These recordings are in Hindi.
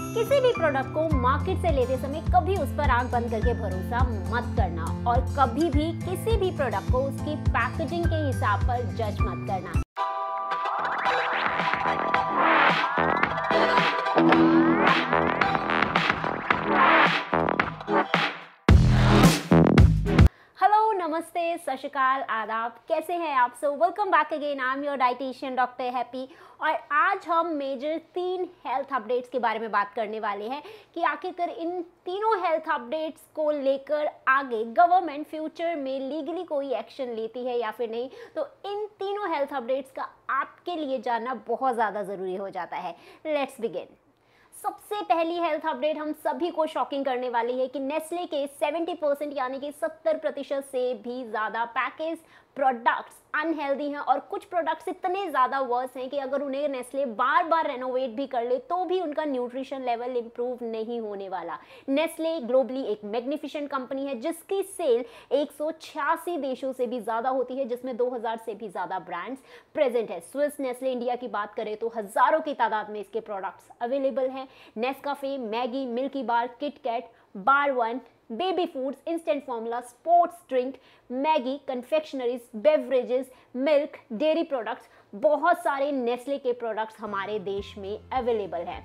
किसी भी प्रोडक्ट को मार्केट से लेते समय कभी उस पर आंख बंद करके भरोसा मत करना और कभी भी किसी भी प्रोडक्ट को उसकी पैकेजिंग के हिसाब पर जज मत करना। हेलो, नमस्ते, सत श्री अकाल, आदाब, कैसे हैं आप सब। Welcome back again. I am your dietitian doctor happy और आज हम मेजर 3 हेल्थ अपडेट्स के बारे में बात करने वाले हैं कि आखिरकार इन तीनों हेल्थ अपडेट्स को लेकर आगे गवर्नमेंट फ्यूचर में लीगली कोई एक्शन लेती है या फिर नहीं। तो इन तीनों हेल्थ अपडेट्स का आपके लिए जानना बहुत ज़्यादा ज़रूरी हो जाता है। Let's begin. सबसे पहली हेल्थ अपडेट हम सभी को शॉकिंग करने वाली है कि नेस्ले के 70% यानी कि 70% से भी ज़्यादा पैकेज प्रोडक्ट्स अनहेल्दी हैं और कुछ प्रोडक्ट्स इतने ज़्यादा वर्स हैं कि अगर उन्हें नेस्ले बार बार रेनोवेट भी कर ले तो भी उनका न्यूट्रिशन लेवल इंप्रूव नहीं होने वाला। नेस्ले ग्लोबली एक मैग्निफिसेंट कंपनी है जिसकी सेल 186 देशों से भी ज़्यादा होती है, जिसमें 2000 से भी ज़्यादा ब्रांड्स प्रेजेंट है। स्विस नेस्ले इंडिया की बात करें तो हज़ारों की तादाद में इसके प्रोडक्ट्स अवेलेबल हैं। Nescafe, Maggi, Milky Bar, KitKat, Bar One, baby foods, instant formula, sports drink, Maggi, confectioneries, beverages, milk, dairy products, बहुत सारे नेस्ले के प्रोडक्ट्स हमारे देश में अवेलेबल हैं।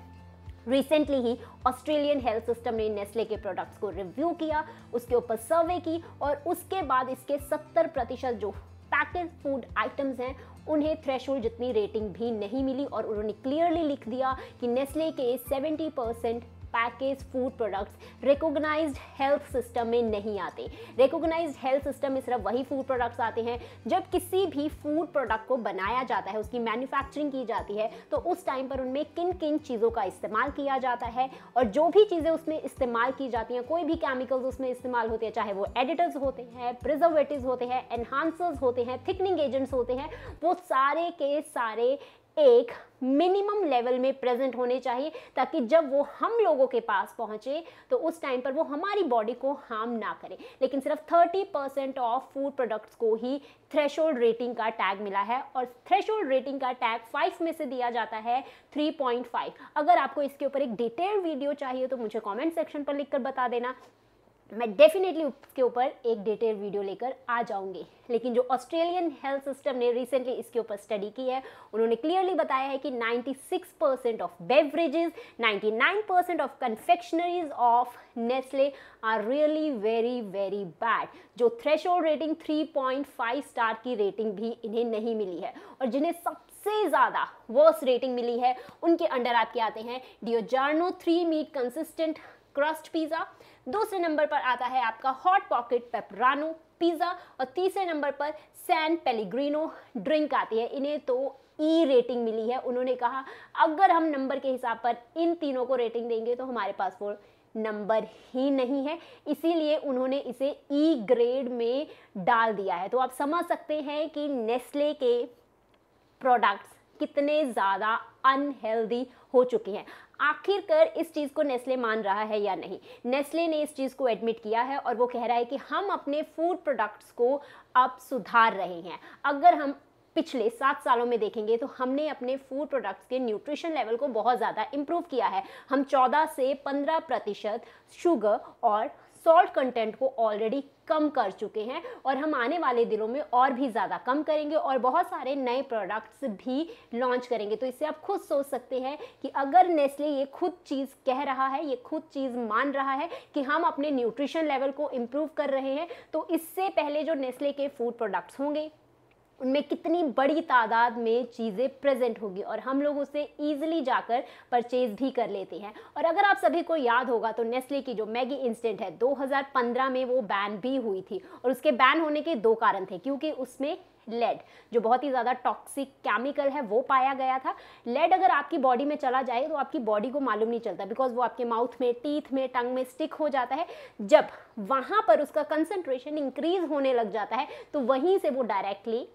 रिसेंटली ही ऑस्ट्रेलियन हेल्थ सिस्टम ने नेस्ले के प्रोडक्ट्स को रिव्यू किया, उसके ऊपर सर्वे की और उसके बाद इसके 70% जो पैकेज फूड आइटम्स हैं उन्हें थ्रेशोल्ड जितनी रेटिंग भी नहीं मिली और उन्होंने क्लियरली लिख दिया कि नेस्ले के 70% package food products recognised health system में नहीं आते। रिकॉग्नाइज्ड हेल्थ सिस्टम में सिर्फ वही फूड प्रोडक्ट्स आते हैं जब किसी भी फूड प्रोडक्ट को बनाया जाता है, उसकी मैन्युफैक्चरिंग की जाती है, तो उस टाइम पर उनमें किन किन चीज़ों का इस्तेमाल किया जाता है और जो भी चीज़ें उसमें इस्तेमाल की जाती हैं, कोई भी केमिकल्स उसमें इस्तेमाल होते हैं, चाहे वो एडिटर्स होते हैं, प्रिजर्वेटिव्स होते हैं, एनहांसर्स होते हैं, थिकनिंग एजेंट्स होते हैं, वो सारे के सारे एक मिनिमम लेवल में प्रेजेंट होने चाहिए ताकि जब वो हम लोगों के पास पहुंचे तो उस टाइम पर वो हमारी बॉडी को हार्म ना करे। लेकिन सिर्फ 30% ऑफ फूड प्रोडक्ट्स को ही थ्रेशोल्ड रेटिंग का टैग मिला है और थ्रेशोल्ड रेटिंग का टैग 5 में से दिया जाता है 3.5। अगर आपको इसके ऊपर एक डिटेल्ड वीडियो चाहिए तो मुझे कमेंट सेक्शन पर लिखकर बता देना, मैं डेफिनेटली उसके ऊपर एक डिटेल वीडियो लेकर आ जाऊंगी। लेकिन जो ऑस्ट्रेलियन हेल्थ सिस्टम ने रिसेंटली इसके ऊपर स्टडी की है उन्होंने क्लियरली बताया है कि 96% of beverages, 99% of confectioneries of Nestle are really very very bad. जो थ्रेशोल्ड रेटिंग 3.5 स्टार की रेटिंग भी इन्हें नहीं मिली है और जिन्हें सबसे ज़्यादा वर्स रेटिंग मिली है उनके अंडर आपके आते हैं डिओजार्नो 3 मीट कंसिस्टेंट क्रस्ट पिज़्ज़ा, दूसरे नंबर पर आता है आपका हॉट पॉकेट पेपरानो पिज़्ज़ा और तीसरे नंबर पर सैन पेलेग्रिनो ड्रिंक आती है। इन्हें तो ई रेटिंग मिली है। उन्होंने कहा अगर हम नंबर के हिसाब पर इन तीनों को रेटिंग देंगे तो हमारे पास वो नंबर ही नहीं है, इसीलिए उन्होंने इसे ई ग्रेड में डाल दिया है। तो आप समझ सकते हैं कि नेस्ले के प्रोडक्ट्स कितने ज़्यादा अनहेल्दी हो चुके हैं। आखिरकार इस चीज़ को नेस्ले मान रहा है या नहीं। नेस्ले ने इस चीज़ को एडमिट किया है और वो कह रहा है कि हम अपने फूड प्रोडक्ट्स को अब सुधार रहे हैं। अगर हम पिछले 7 सालों में देखेंगे तो हमने अपने फूड प्रोडक्ट्स के न्यूट्रिशन लेवल को बहुत ज़्यादा इम्प्रूव किया है। हम 14 से 15% शुगर और सॉल्ट कंटेंट को ऑलरेडी कम कर चुके हैं और हम आने वाले दिनों में और भी ज़्यादा कम करेंगे और बहुत सारे नए प्रोडक्ट्स भी लॉन्च करेंगे। तो इससे आप खुद सोच सकते हैं कि अगर नेस्ले ये खुद चीज़ कह रहा है, ये खुद चीज़ मान रहा है कि हम अपने न्यूट्रिशन लेवल को इम्प्रूव कर रहे हैं, तो इससे पहले जो नेस्ले के फूड प्रोडक्ट्स होंगे उनमें कितनी बड़ी तादाद में चीज़ें प्रेजेंट होगी और हम लोग उसे ईजिली जाकर परचेज भी कर लेते हैं। और अगर आप सभी को याद होगा तो नेस्ले की जो मैगी इंस्टेंट है 2015 में वो बैन भी हुई थी और उसके बैन होने के 2 कारण थे, क्योंकि उसमें लेड जो बहुत ही ज़्यादा टॉक्सिक केमिकल है वो पाया गया था। लेड अगर आपकी बॉडी में चला जाए तो आपकी बॉडी को मालूम नहीं चलता, बिकॉज वो आपके माउथ में, टीथ में, टंग में स्टिक हो जाता है। जब वहाँ पर उसका कंसंट्रेशन इंक्रीज होने लग जाता है तो वहीं से वो डायरेक्टली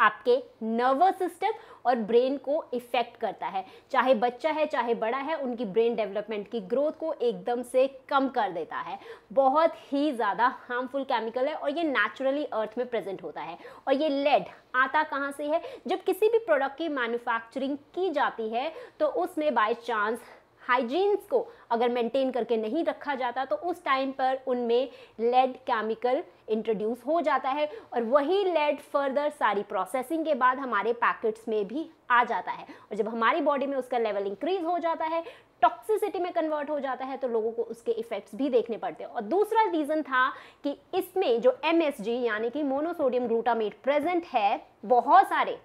आपके नर्वस सिस्टम और ब्रेन को इफेक्ट करता है। चाहे बच्चा है चाहे बड़ा है, उनकी ब्रेन डेवलपमेंट की ग्रोथ को एकदम से कम कर देता है। बहुत ही ज़्यादा हार्मफुल केमिकल है और ये नेचुरली अर्थ में प्रेजेंट होता है। और ये लेड आता कहाँ से है? जब किसी भी प्रोडक्ट की मैन्युफैक्चरिंग की जाती है तो उसमें बाय चांस हाइजीन्स को अगर मेंटेन करके नहीं रखा जाता तो उस टाइम पर उनमें लेड केमिकल इंट्रोड्यूस हो जाता है और वही लेड फर्दर सारी प्रोसेसिंग के बाद हमारे पैकेट्स में भी आ जाता है और जब हमारी बॉडी में उसका लेवल इंक्रीज हो जाता है, टॉक्सिसिटी में कन्वर्ट हो जाता है, तो लोगों को उसके इफेक्ट्स भी देखने पड़ते हैं। और दूसरा रीज़न था कि इसमें जो MSG यानी कि मोनोसोडियम ग्लूटामेट प्रेजेंट है, बहुत सारे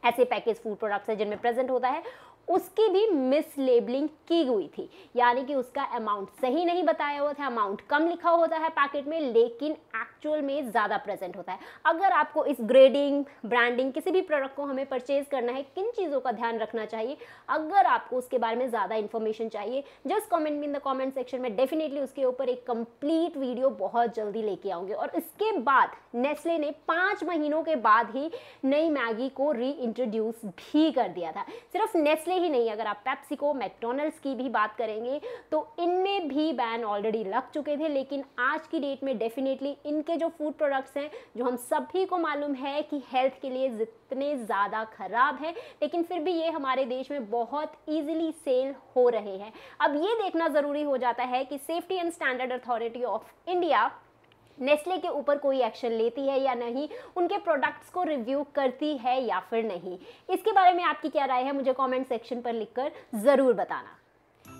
ऐसे पैकेज फूड प्रोडक्ट्स हैं जिनमें प्रेजेंट होता है, उसकी भी मिसलेबलिंग की हुई थी, यानी कि उसका अमाउंट सही नहीं बताया हुआ था, अमाउंट कम लिखा होता है पैकेट में लेकिन एक्चुअल में ज़्यादा प्रेजेंट होता है। अगर आपको इस ग्रेडिंग, ब्रांडिंग, किसी भी प्रोडक्ट को हमें परचेज करना है, किन चीज़ों का ध्यान रखना चाहिए, अगर आपको उसके बारे में ज़्यादा इन्फॉर्मेशन चाहिए, just comment me in the comment section में, डेफिनेटली उसके ऊपर एक कंप्लीट वीडियो बहुत जल्दी लेके आऊँगी। और इसके बाद नेस्ले ने 5 महीनों के बाद ही नई मैगी को री इंट्रोड्यूस भी कर दिया था। सिर्फ नेस्ले ही नहीं, अगर आप पेप्सिको, मैकडॉनल्ड्स की भी बात करेंगे तो इनमें भी बैन ऑलरेडी लग चुके थे, लेकिन आज की डेट में डेफिनेटली इनके जो फूड प्रोडक्ट्स हैं, जो हम सभी को मालूम है कि हेल्थ के लिए जितने ज़्यादा खराब हैं, लेकिन फिर भी ये हमारे देश में बहुत ईजिली सेल हो रहे हैं। अब ये देखना ज़रूरी हो जाता है कि safety and standard authority of India Nestle के ऊपर कोई एक्शन लेती है या नहीं, उनके प्रोडक्ट्स को रिव्यू करती है या फिर नहीं। इसके बारे में आपकी क्या राय है, मुझे कमेंट सेक्शन पर लिखकर ज़रूर बताना।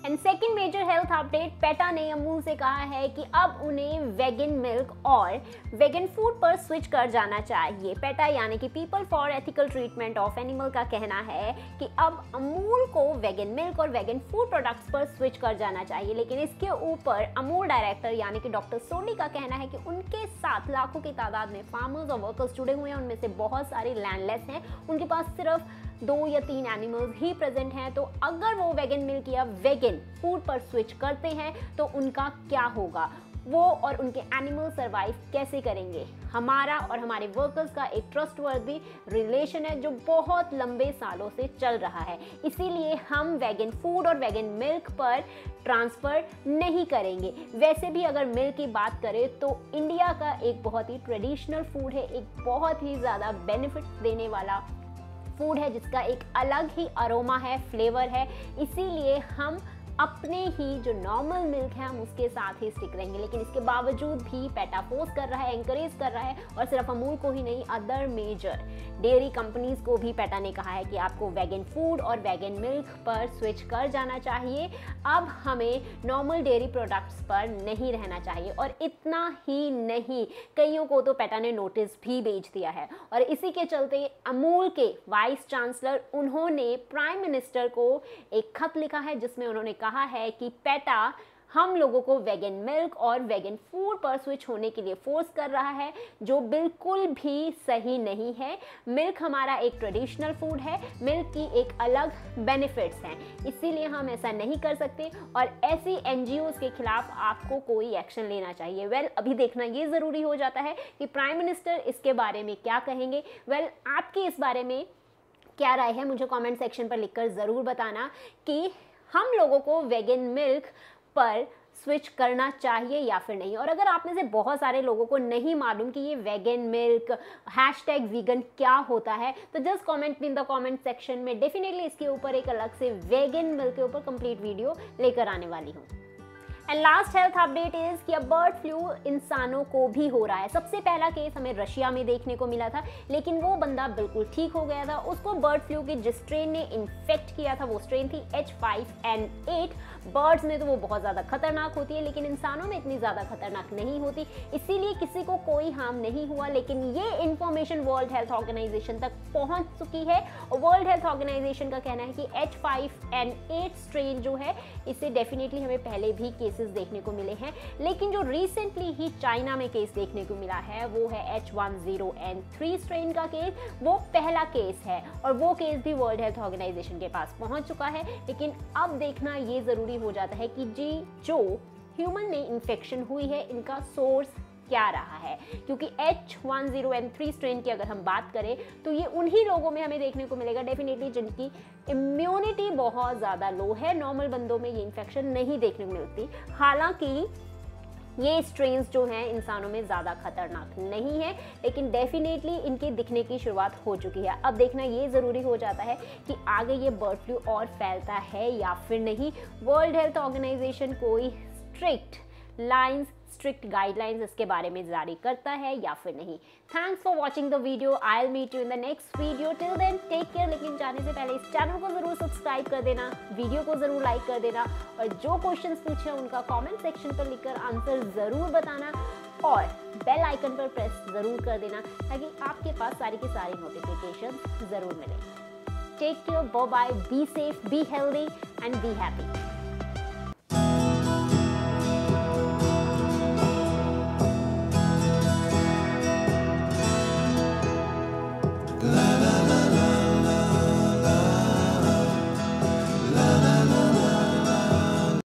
And second major health update, PETA ने अमूल से कहा है कि अब उन्हें वेगन मिल्क और वेगन फूड पर स्विच कर जाना चाहिए। पेटा यानी कि people for ethical treatment of animal का कहना है कि अब अमूल को वेगन मिल्क और वेगन फूड प्रोडक्ट्स पर स्विच कर जाना चाहिए, लेकिन इसके ऊपर अमूल डायरेक्टर यानी कि डॉक्टर सोनी का कहना है कि उनके साथ लाखों की तादाद में फार्मर्स और वर्कर्स जुड़े हुए हैं, उनमें से बहुत सारे लैंडलेस हैं, उनके पास सिर्फ 2 या 3 एनिमल्स ही प्रेजेंट हैं। तो अगर वो वेगन मिल्क या वेगन फूड पर स्विच करते हैं तो उनका क्या होगा, वो और उनके एनिमल सर्वाइव कैसे करेंगे। हमारा और हमारे वर्कर्स का एक ट्रस्टवर्दी रिलेशन है जो बहुत लंबे सालों से चल रहा है, इसीलिए हम वेगन फूड और वेगन मिल्क पर ट्रांसफ़र नहीं करेंगे। वैसे भी अगर मिल्क की बात करें तो इंडिया का एक बहुत ही ट्रेडिशनल फूड है, एक बहुत ही ज़्यादा बेनिफिट देने वाला फूड है, जिसका एक अलग ही अरोमा है, फ्लेवर है, इसीलिए हम अपने ही जो नॉर्मल मिल्क है हम उसके साथ ही स्टिक रहेंगे। लेकिन इसके बावजूद भी पेटा फोर्स कर रहा है, एंकरेज कर रहा है, और सिर्फ अमूल को ही नहीं, अदर मेजर डेयरी कंपनीज को भी पेटा ने कहा है कि आपको वेगन फूड और वेगन मिल्क पर स्विच कर जाना चाहिए। अब हमें नॉर्मल डेयरी प्रोडक्ट्स पर नहीं रहना चाहिए। और इतना ही नहीं, कईयों को तो पेटा ने नोटिस भी भेज दिया है, और इसी के चलते अमूल के वाइस चांसलर उन्होंने प्राइम मिनिस्टर को एक खत लिखा है जिसमें उन्होंने कहा है कि पेटा हम लोगों को वेगन मिल्क और वेगन फूड पर स्विच होने के लिए फोर्स कर रहा है, जो बिल्कुल भी सही नहीं है। मिल्क हमारा एक ट्रेडिशनल फूड है, मिल्क की एक अलग बेनिफिट्स हैं, इसीलिए हम ऐसा नहीं कर सकते और ऐसी NGOs के खिलाफ आपको कोई एक्शन लेना चाहिए। अभी देखना ये ज़रूरी हो जाता है कि प्राइम मिनिस्टर इसके बारे में क्या कहेंगे। आपकी इस बारे में क्या राय है, मुझे कमेंट सेक्शन पर लिखकर ज़रूर बताना कि हम लोगों को वेगन मिल्क पर स्विच करना चाहिए या फिर नहीं। और अगर आप में से बहुत सारे लोगों को नहीं मालूम कि ये वेगन मिल्क #वीगन क्या होता है, तो just comment in the comment section में, डेफिनेटली इसके ऊपर एक अलग से वेगन मिल्क के ऊपर कंप्लीट वीडियो लेकर आने वाली हूँ। And last health update is कि अब बर्ड फ्लू इंसानों को भी हो रहा है। सबसे पहला केस हमें रशिया में देखने को मिला था, लेकिन वो बंदा बिल्कुल ठीक हो गया था। उसको बर्ड फ्लू के जिस स्ट्रेन ने इन्फेक्ट किया था वो स्ट्रेन थी H5N8। बर्ड्स में तो वो बहुत ज़्यादा खतरनाक होती है, लेकिन इंसानों में इतनी ज़्यादा खतरनाक नहीं होती, इसीलिए किसी को कोई हार्म नहीं हुआ। लेकिन ये इन्फॉर्मेशन वर्ल्ड हेल्थ ऑर्गेनाइजेशन तक पहुंच चुकी है और वर्ल्ड हेल्थ ऑर्गेनाइजेशन का कहना है कि H5N8 स्ट्रेन जो है, इससे डेफिनेटली हमें पहले भी केसेस देखने को मिले हैं, लेकिन जो रिसेंटली ही चाइना में केस देखने को मिला है वो है H10N3 स्ट्रेन का केस। वो पहला केस है और वो केस भी वर्ल्ड हेल्थ ऑर्गेनाइजेशन के पास पहुंच चुका है। लेकिन अब देखना ये ज़रूरी हो जाता है कि जो ह्यूमन में इन्फेक्शन हुई है, इनका सोर्स क्या रहा है, क्योंकि H10N3 स्ट्रेन की अगर हम बात करें तो ये उन्हीं लोगों में हमें देखने को मिलेगा डेफिनेटली जिनकी इम्यूनिटी बहुत ज़्यादा लो है। नॉर्मल बंदों में ये इन्फेक्शन नहीं देखने को मिलती। हालांकि ये स्ट्रेन्स जो हैं इंसानों में ज़्यादा खतरनाक नहीं है, लेकिन डेफिनेटली इनके दिखने की शुरुआत हो चुकी है। अब देखना ये ज़रूरी हो जाता है कि आगे ये बर्ड फ्लू और फैलता है या फिर नहीं। वर्ल्ड हेल्थ ऑर्गेनाइजेशन कोई स्ट्रिक्ट गाइडलाइंस इसके बारे में जारी करता है या फिर नहीं। Thanks for watching the video. I will meet you in the next video. Till then take care. लेकिन जाने से पहले इस चैनल को ज़रूर सब्सक्राइब कर देना, वीडियो को ज़रूर लाइक कर देना और जो क्वेश्चंस पूछे उनका कमेंट सेक्शन पर लिखकर आंसर ज़रूर बताना और बेल आइकन पर प्रेस ज़रूर कर देना ताकि आपके पास सारी की सारी नोटिफिकेशन ज़रूर मिले। Take care, bye bye, be safe, be healthy and be happy.